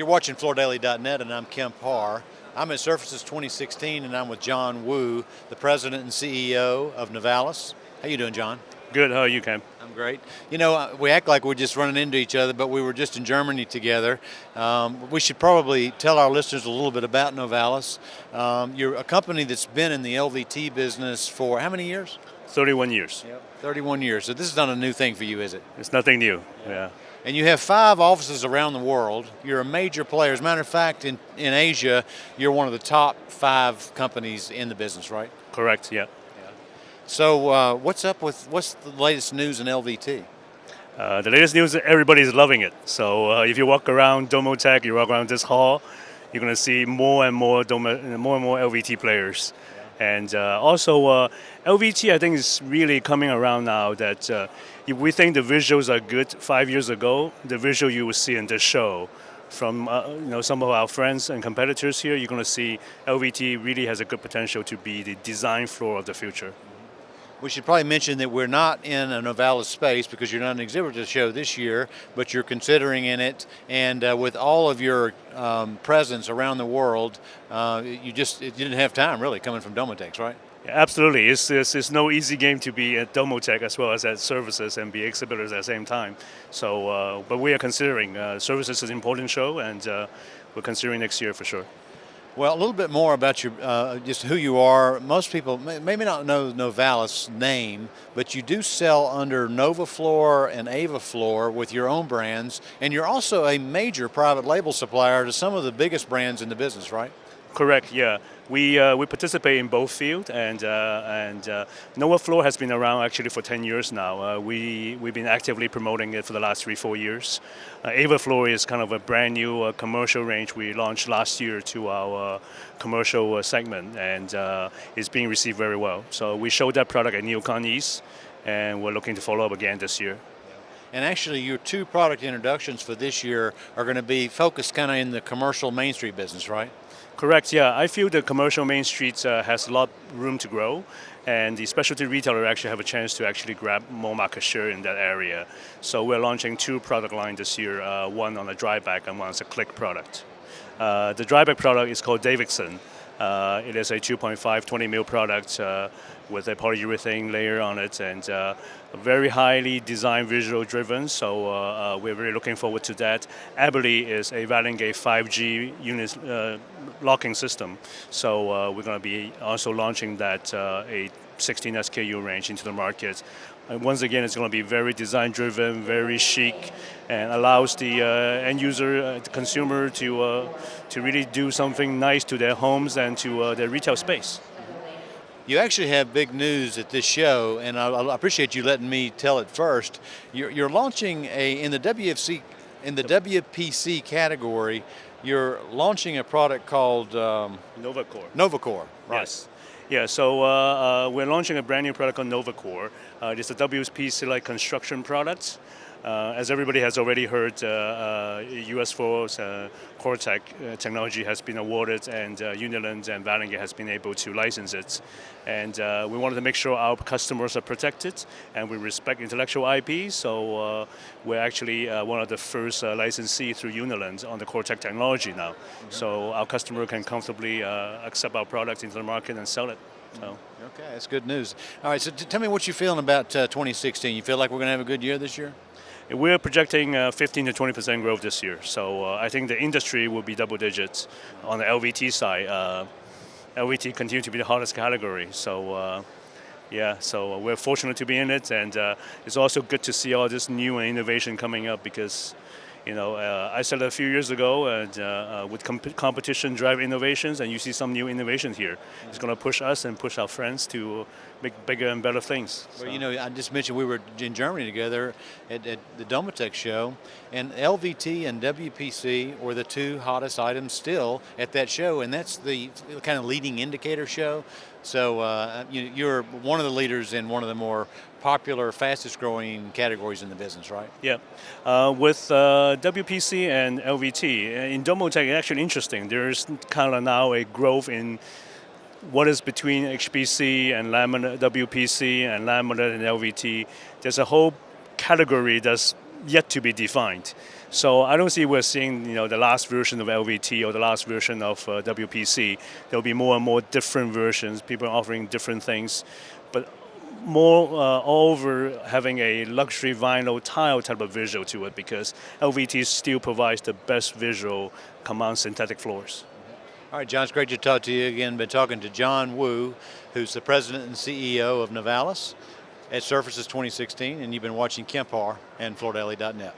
You're watching FloorDaily.net, and I'm Kemp Parr. I'm at Surfaces 2016, and I'm with John Wu, the president and CEO of Novalis. How you doing, John? Good. How are you, Cam? I'm great. You know, we act like we're just running into each other, but we were just in Germany together. We should probably tell our listeners a little bit about Novalis. You're a company that's been in the LVT business for how many years? 31 years. Yep. 31 years. So this is not a new thing for you, is it? It's nothing new. Yeah. And you have 5 offices around the world. You're a major player. As a matter of fact, in Asia, you're one of the top 5 companies in the business, right? Correct. Yeah. So what's the latest news in LVT? The latest news, everybody's loving it. So if you walk around Domotech, you walk around this hall, you're going to see more and more LVT players. And also, LVT, I think, is really coming around now that if we think the visuals are good 5 years ago, the visual you will see in this show from some of our friends and competitors here, you're going to see LVT really has a good potential to be the design floor of the future. We should probably mention that we're not in a Novalis space because you're not an exhibitor show this year, but you're considering in it. And with all of your presence around the world, you didn't have time really coming from Domotech, right? Yeah, absolutely. It's no easy game to be at Domotech as well as at Services and be exhibitors at the same time. So, but we are considering Services is an important show, and we're considering next year for sure. Well, a little bit more about your just who you are. Most people maybe not know Novalis' name, but you do sell under NovaFloor and AvaFloor with your own brands, and you're also a major private label supplier to some of the biggest brands in the business, right? Correct. Yeah, we participate in both fields, and NovaFloor has been around actually for 10 years now. We've been actively promoting it for the last 3-4 years. AvaFloor is kind of a brand new commercial range we launched last year to our commercial segment, and it's being received very well. So we showed that product at NeoCon East, and we're looking to follow up again this year. And actually, your 2 product introductions for this year are going to be focused kind of in the commercial Mainstreet business, right? Correct, yeah. I feel the commercial Mainstreet has a lot of room to grow, and the specialty retailer actually have a chance to actually grab more market share in that area. So we're launching 2 product lines this year, one on a dry bag and one as a click product. The dry bag product is called Davidson. It is a 2.5 20 ml product with a polyurethane layer on it, and very highly design visual driven, so we're really looking forward to that. Abilene is a Valengate 5G unit locking system, so we're going to be also launching that a 16 SKU range into the market. And once again, it's going to be very design driven, very chic, and allows the end user, the consumer, to really do something nice to their homes and to their retail space. You actually have big news at this show, and I appreciate you letting me tell it first. You're launching in the WPC category. You're launching a product called NovaCore. NovaCore, right? Yes. Yeah, so we're launching a brand new product called NovaCore. It's a WPC-like construction product. As everybody has already heard, US Force Cortec technology has been awarded, and Uniland and Valengate has been able to license it. And we wanted to make sure our customers are protected, and we respect intellectual IP. So we're actually one of the first licensee through Uniland on the Cortec technology now. Mm-hmm. So our customer can comfortably accept our product into the market and sell it. So. Okay, that's good news. All right, so tell me what you're feeling about 2016. You feel like we're going to have a good year this year? We're projecting 15 to 20% growth this year. So I think the industry will be double digits. On the LVT side, LVT continues to be the hottest category. So so we're fortunate to be in it, and it's also good to see all this new innovation coming up because, I said a few years ago, and with competition drive innovations, and you see some new innovations here. It's going to push us and push our friends to make bigger and better things. So. Well, I just mentioned we were in Germany together at the Domotech show, and LVT and WPC were the 2 hottest items still at that show, and that's the kind of leading indicator show. So you're one of the leaders in one of the more popular, fastest growing categories in the business, right? Yeah. With WPC and LVT, in Domotech, it's actually interesting. There's kind of now a growth in what is between HPC and laminate, WPC and laminate and LVT. There's a whole category that's yet to be defined. So I don't see we're seeing the last version of LVT or the last version of WPC. There'll be more and more different versions, people offering different things, but more over having a luxury vinyl tile type of visual to it, because LVT still provides the best visual on synthetic floors. All right, John, it's great to talk to you again. Been talking to John Wu, who's the president and CEO of Novalis at Surfaces 2016, and you've been watching Kempar and FloorDaily.net.